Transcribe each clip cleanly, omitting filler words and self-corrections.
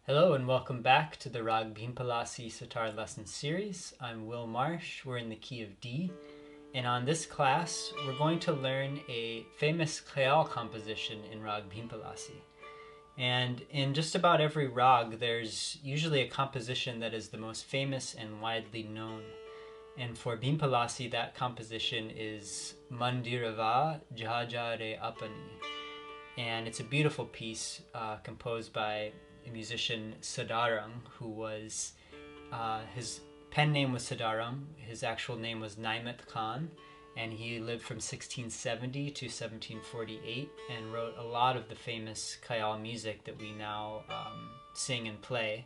Hello and welcome back to the Rag Bhimpalasi Sitar Lesson Series. I'm Will Marsh. We're in the key of D. And on this class, we're going to learn a famous khayal composition in Rag Bhimpalasi. And in just about every rag, there's usually a composition that is the most famous and widely known. And for Bhimpalasi, that composition is Mandirva Jhajare Apani. And it's a beautiful piece composed by a musician Sadarang, who was, his pen name was Sadarang, his actual name was Naimat Khan, and he lived from 1670 to 1748 and wrote a lot of the famous khayal music that we now sing and play.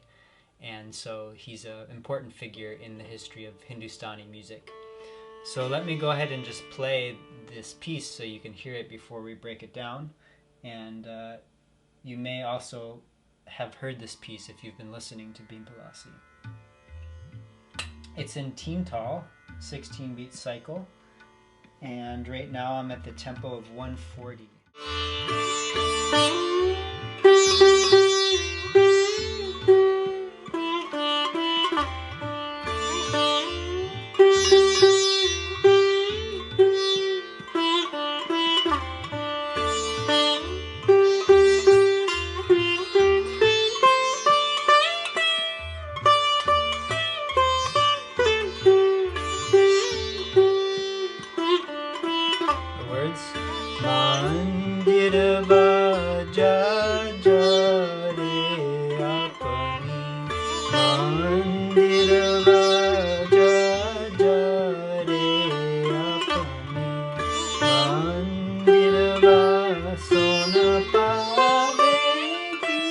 And so he's an important figure in the history of Hindustani music. So let me go ahead and just play this piece so you can hear it before we break it down. And you may also have heard this piece if you've been listening to Bhimpalasi. It's in Teental, 16-beat cycle, and right now I'm at the tempo of 140. Mandirva jajare apani, Mandirva jajare apani, Mandirva sona pave ki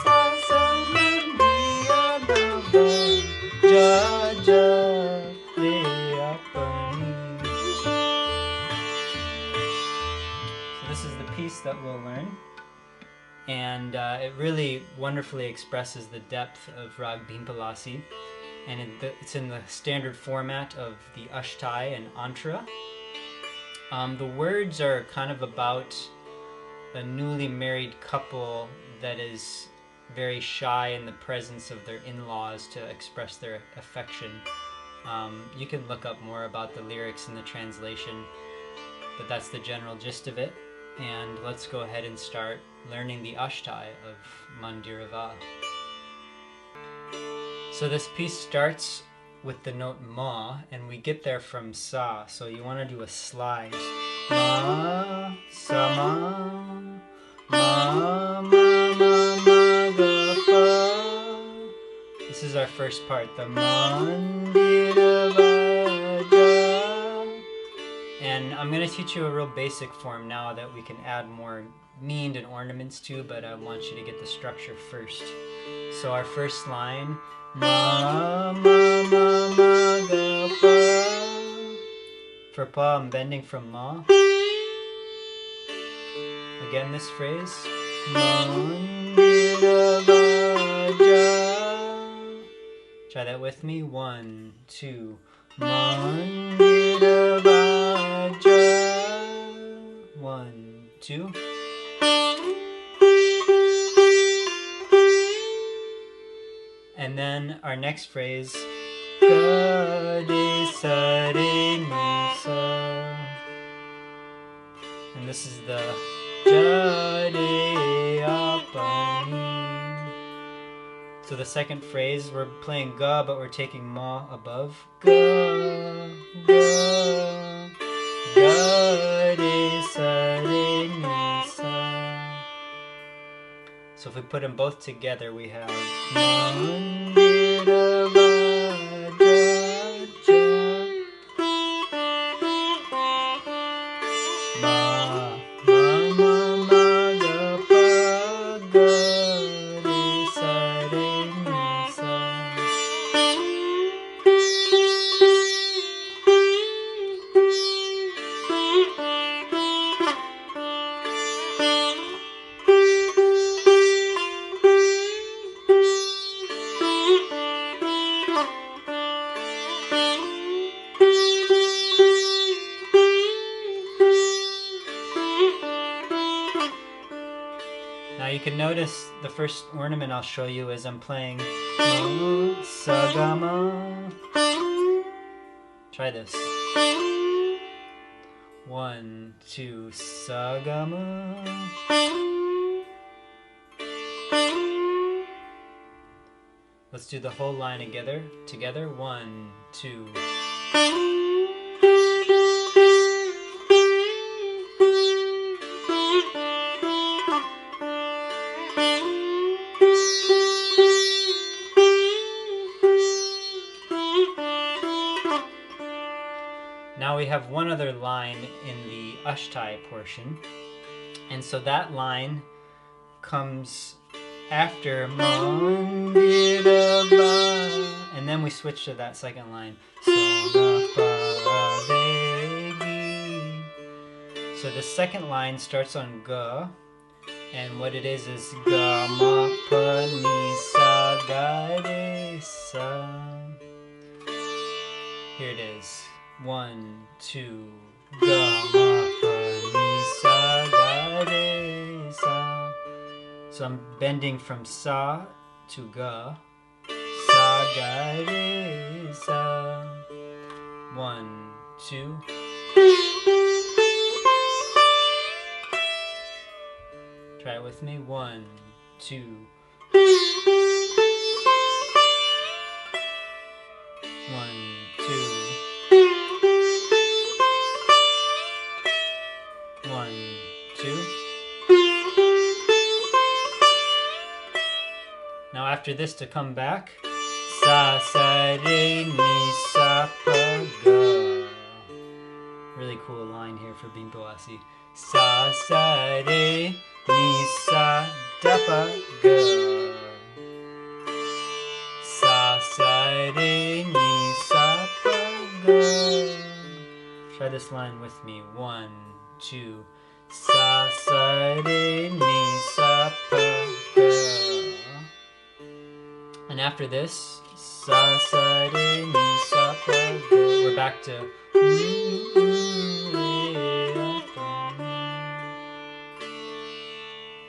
sasamandiya baba jajare apani. This is the piece that we'll learn, and it really wonderfully expresses the depth of Rag Bhimpalasi, and it's in the standard format of the Ashtai and Antara. The words are kind of about a newly married couple that is very shy in the presence of their in-laws to express their affection. You can look up more about the lyrics in the translation, but that's the general gist of it. And let's go ahead and start learning the Ashtai of Mandirva. So this piece starts with the note Ma, and we get there from Sa, so you want to do a slide. Ma, Sa, Ma, Ma, Ma, Ma, Ma, Ga, Fa. This is our first part, the Mandirva. And I'm going to teach you a real basic form now that we can add more mean and ornaments to, but I want you to get the structure first. So our first line, Ma, Ma, Ma, Ma, Ga, Pa. For Pa, I'm bending from Ma. Again, this phrase, Mandirva ja. Try that with me. 1, 2. Mandirva ja. 1, 2. And then our next phrase, Ga, De, Sa, Re, Mi, Sa. And this is the Ja, De, Apani. So the second phrase, we're playing Ga, but we're taking Ma above. Ga, Ga, Ga, Re, Sa, Re, Mi, Sa. So if we put them both together, we have Mandirva ja, ja. Ma, Ma, Ma, Ma, Ga, Pa, Ga, Re, Sa, Re, Mi, Sa. you can notice the first ornament I'll show you is I'm playing sa ga ma. Try this. 1, 2, sa ga ma. Let's do the whole line together. 1, 2. Now we have one other line in the ashtai portion, and so that line comes after Mandirva, and then we switch to that second line. So the second line starts on ga, and what it is ga ma pa ni sa ga re sa. Here it is. 1, 2, ga ma pa ni sa ga re sa. So I'm bending from sa to ga. Sa ga re sa. 1, 2. Try it with me. 1, 2. 1, 2. 1, 2. Now after this, to come back, sa sa re ni sa pa ga. Really cool line here for Bhimpalasi. Sa sa re ni sa da pa ga. Sa sa re ni sa pa ga. Try this line with me. 1, 2. Sa sa re ni sa pa ga. And after this, sa sa re ni sa pa ga. We're back to.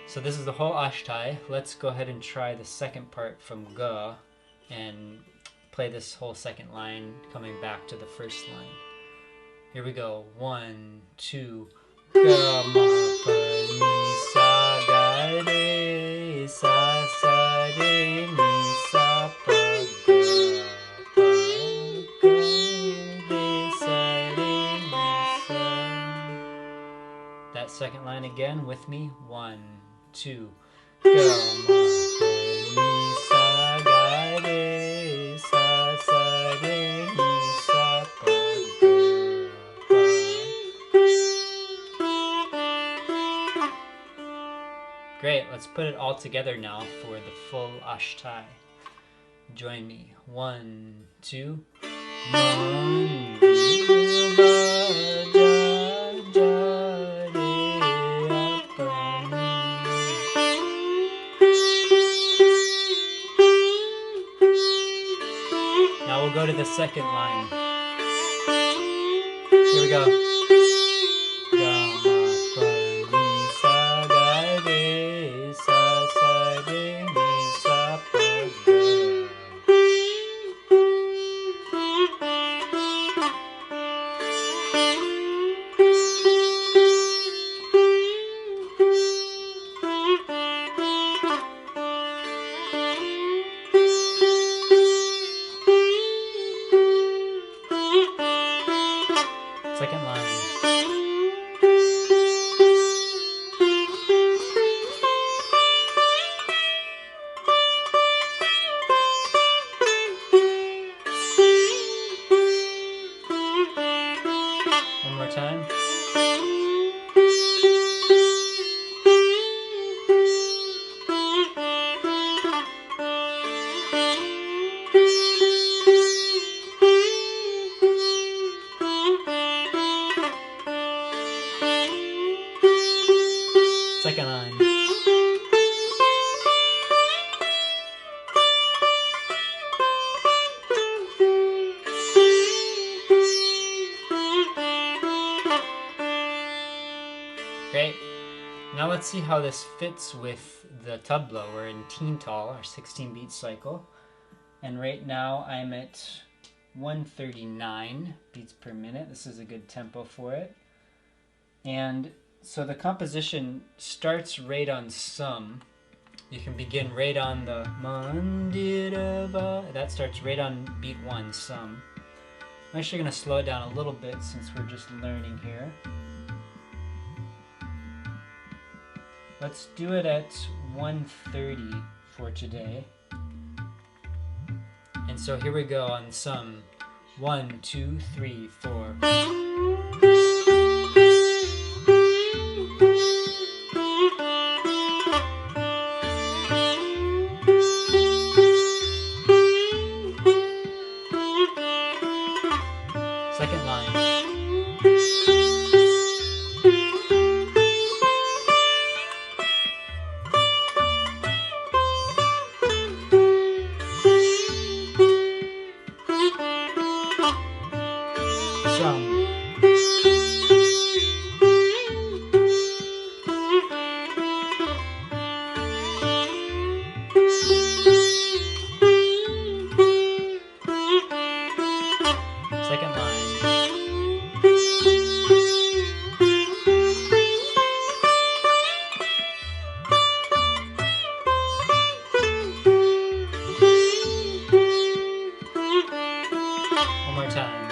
So this is the whole ashtai. Let's go ahead and try the second part from ga and play this whole second line coming back to the first line. Here we go. 1, 2. Ga ma pa ni sa ga re sa sa re ni sa pa ga pa ga re sa re ni sa. That second line again with me. 1, 2. Ga ma pa ni sa ga re sa sa re ni sa pa ga pa. Great, let's put it all together now for the full ashtai. Join me. 1, 2. Mandirva ja ja re apani. Now we'll go to the second line. Here we go. Ga ma pa ni sa ga re sa sa re ni sa pa ga. Second line. Now let's see how this fits with the tabla. We're in Teental, our 16-beat cycle. And right now I'm at 139 beats per minute. This is a good tempo for it. And so the composition starts right on sum. You can begin right on the Mandirva. That starts right on beat 1, sum. I'm actually going to slow it down a little bit since we're just learning here. Let's do it at 130 for today. And so here we go on sum. 1, 2, 3, 4. Second line. Sum. Second line. One more time.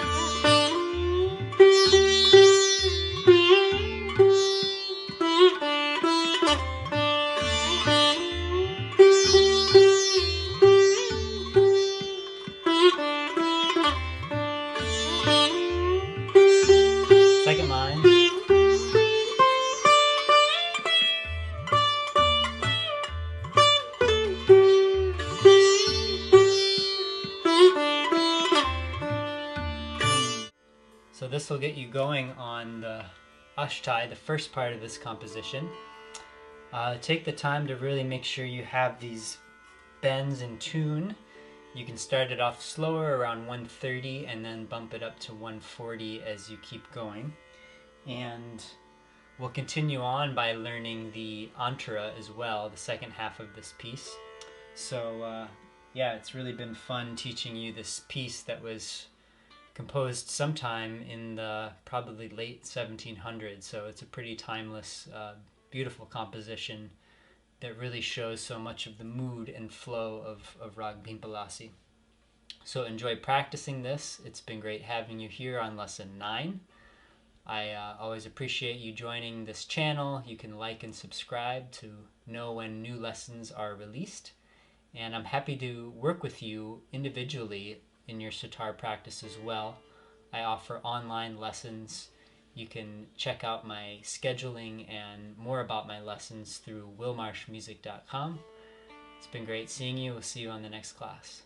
Second line. So this will get you going on the ashtai, the first part of this composition. Take the time to really make sure you have these bends in tune. You can start it off slower around 130 and then bump it up to 140 as you keep going. And we'll continue on by learning the antara as well, the second half of this piece. So yeah, it's really been fun teaching you this piece that was composed sometime in the probably late 1700s, so it's a pretty timeless, beautiful composition that really shows so much of the mood and flow of Rag Bhimpalasi. So enjoy practicing this. It's been great having you here on lesson 9. I always appreciate you joining this channel. You can like and subscribe to know when new lessons are released. And I'm happy to work with you individually in your sitar practice as well. I offer online lessons. You can check out my scheduling and more about my lessons through willmarshmusic.com. It's been great seeing you. We'll see you on the next class.